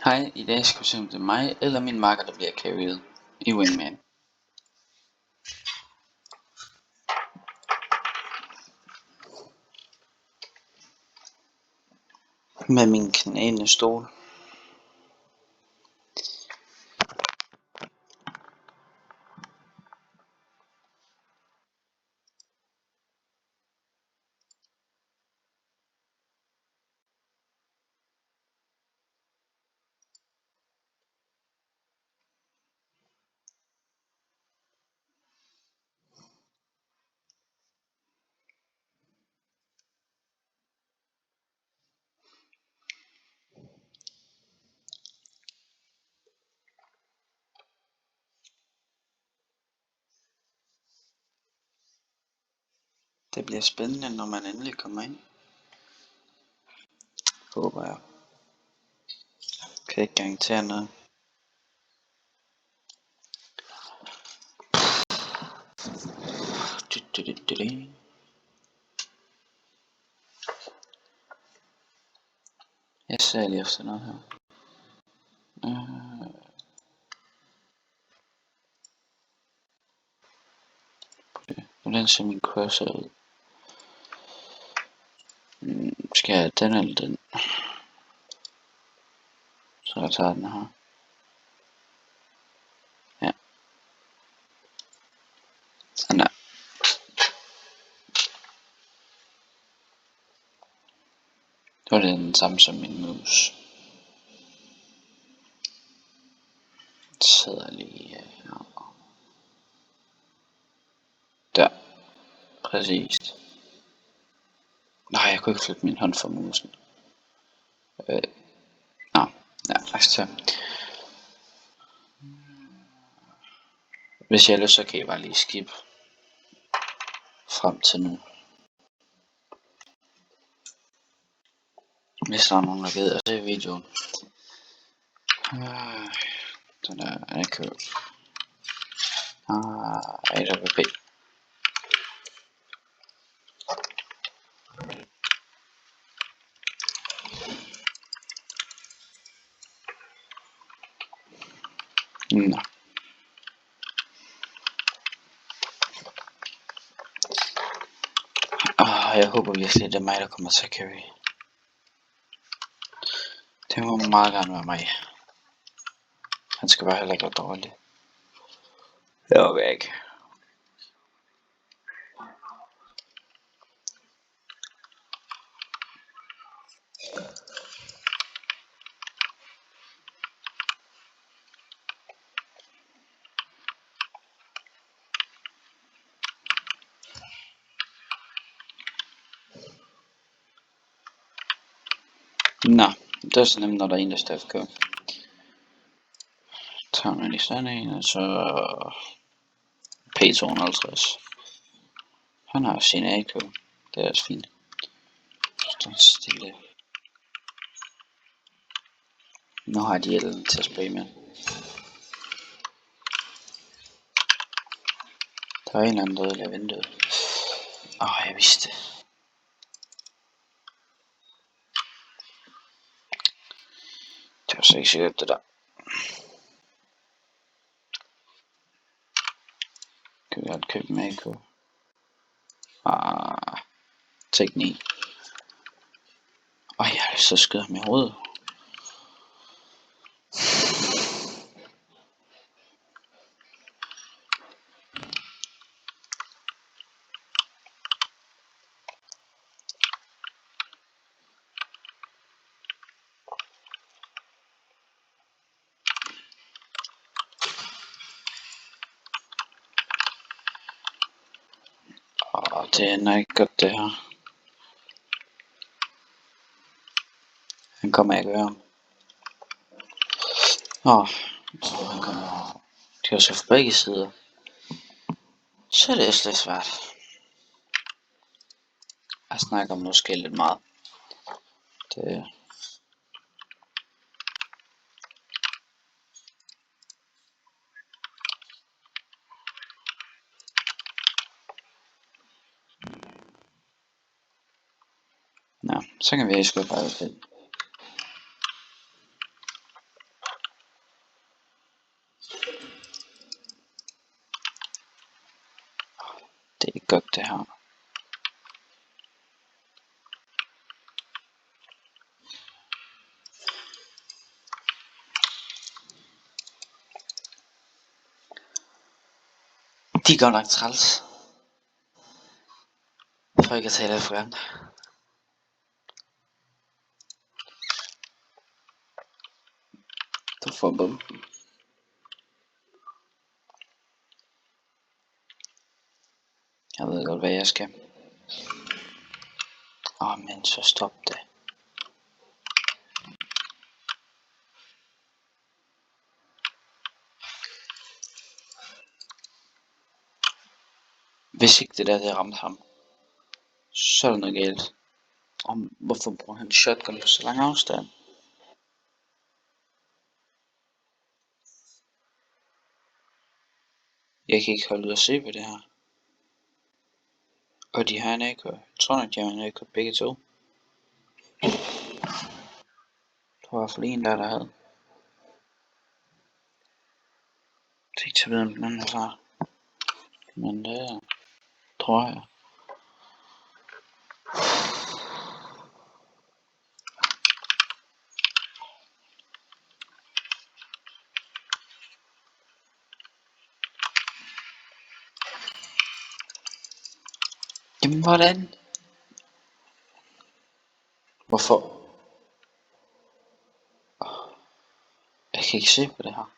Hej, i dag skal vi se om det er mig eller min makker, der bliver carried i Wingman. Med min knæende stol. Det bliver spændende, når man endelig kommer ind. Håber jeg. Kan ikke garantere noget. Jeg ser lige efter noget her. Hvordan ser min cursor ud? Skal jeg den eller den? Så jeg tager den her. Ja. Sådan der. Det var den samme som min mus. Sidder lige her. Der. Præcist. Nej, jeg kunne ikke flytte min hånd fra musen. Ja, accepter. Hvis jeg lyst, så kan I bare lige skip frem til nu. Hvis der er nogen, der gider at se videoen. Den er købt. AWP. Nå. Jeg håber virkelig, det er mig, der kommer til at carry. Det må meget gerne være mig. Han skal bare heller ikke være dårlig. Jeg er væk. Nå, det er så nemt, når der er en, der står FK. Tager man lige sådan en, og så P250. Han har sin AK. Det er også fint. Stå stille. Nu har de elden til at spraye med. Der er en eller anden rød lavendel. Jeg vidste det. Det var så ikke sikkert det der. Kan vi godt købe med AK? Teknik. Jeg har så skyder ham i hovedet. Det ender ikke godt det her. Han kommer ikke ved ham. Jeg tror han kommer. Det er så fra begge sider. Så det er slet svært. Jeg snakker måske lidt meget. Det så kan vi sgu bare det. godt det her. De er godt nok træls. For ikke at tale af for gang. Du får dem. Jeg ved godt hvad jeg skal. Men så stop det. Hvis ikke det der det ramte ham, så er der noget galt. Hvorfor bruger han shotgun på så lang afstand? Jeg kan ikke holde ud at se på det her. Og de har en AK. Jeg tror nok de har en AK begge to. Der var i hvert fald en der havde. Det er ikke til at vide om den anden er klar. Men det tror jeg. Jamen hvordan? Hvorfor? Jeg kan ikke se på det her.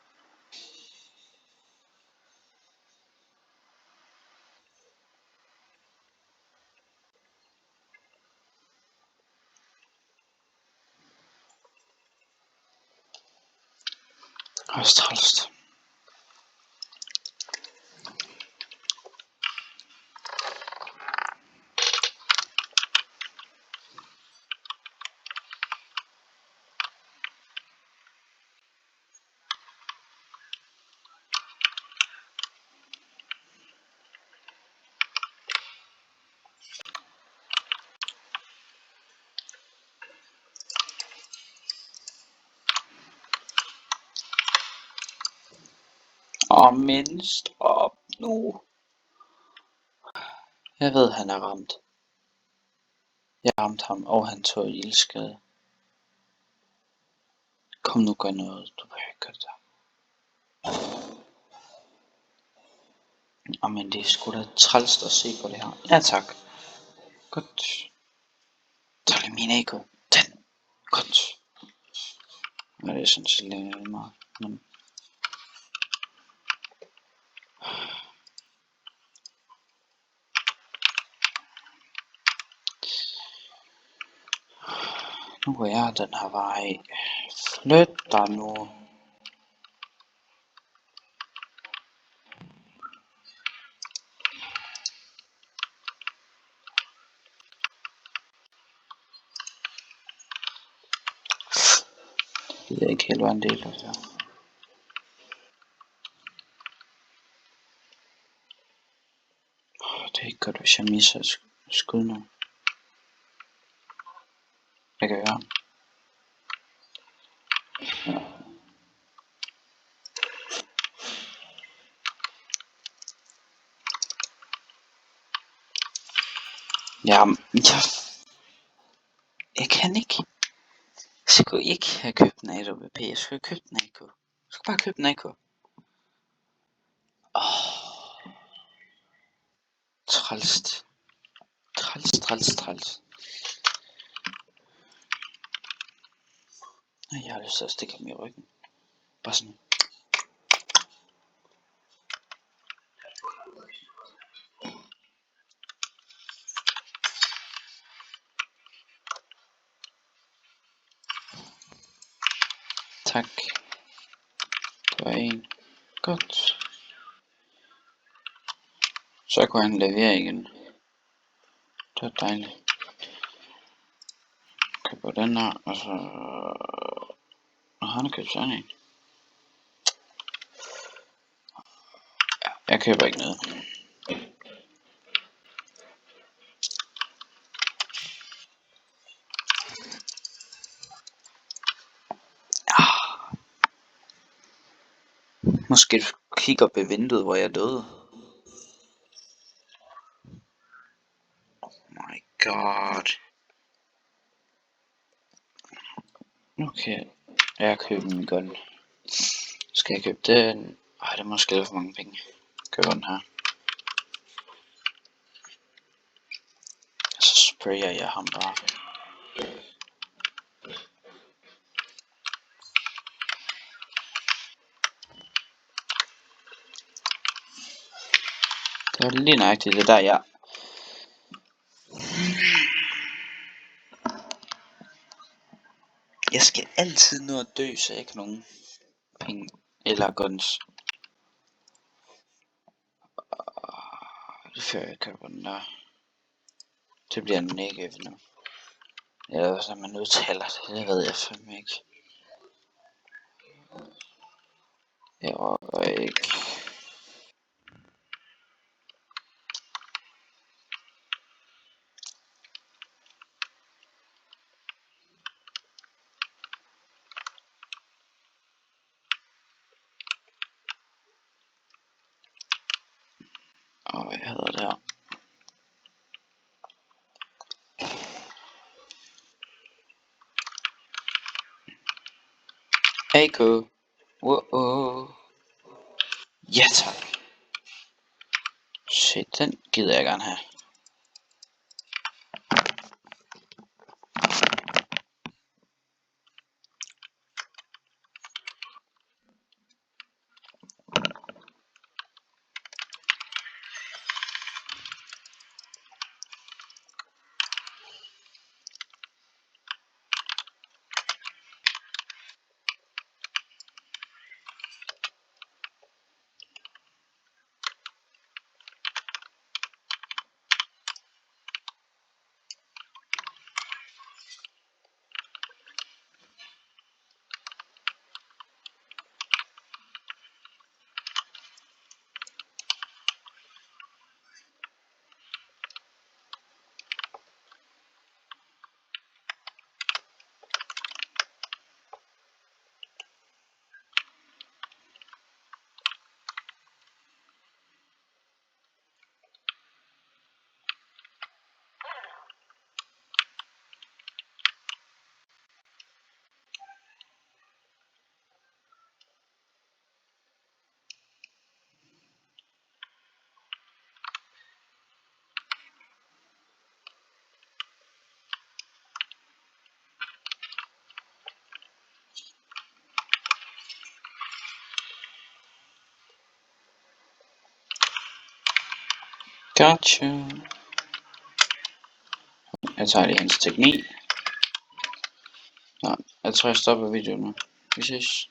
Det er også trælst. Men stop nu. Jeg ved han er ramt. Jeg ramte ham, og han tog ildskade. Kom nu, gør noget. Du behøver ikke gøre det der. Men det er sgu da trælst at se på det her. Ja tak. Godt. Tag lige min AK. Den. Godt. Ja, det er sådan set lidt meget. Men nu går jeg den her vej. Flyt dig nu. Det er ikke helt, hvad en del af det her. Det er ikke godt, hvis jeg misser et skud nu. Jeg kan gøre. Jamen, jeg kan ikke. Jeg skulle ikke have købt en AWP. Jeg skulle have købt en AK. Jeg skulle bare købe en AK. Trælst. Træls. Jeg har lyst til at stikke ham i ryggen. Bare sådan. Tak. Det var en. Godt. Så kunne han levere igen. Det var dejligt. Køber den her, og så... han har købt sådan en. Jeg køber ikke noget. Måske kigge op i vinduet, hvor jeg døde. god. Okay, jeg køber den gun. Skal jeg købe den? Ej, det er måske lidt for mange penge. Køber den her. Så sprayer jeg ham bare. Det var lige nøjagtigt det der, ja. Jeg skal altid nå at dø, så jeg ikke har nogen penge eller guns. Det før jeg køber den der. Det bliver negativ nu. Eller hvad man udtaler det, det ved jeg fandme ikke. Jeg overgår ikke. Jeg hader det her. AK. Wow. Ja tak. Shit, den gider jeg gerne have. Gotcha. Jeg tager lige hans teknik. Nå, jeg tror jeg stopper videoen nu. Vi ses.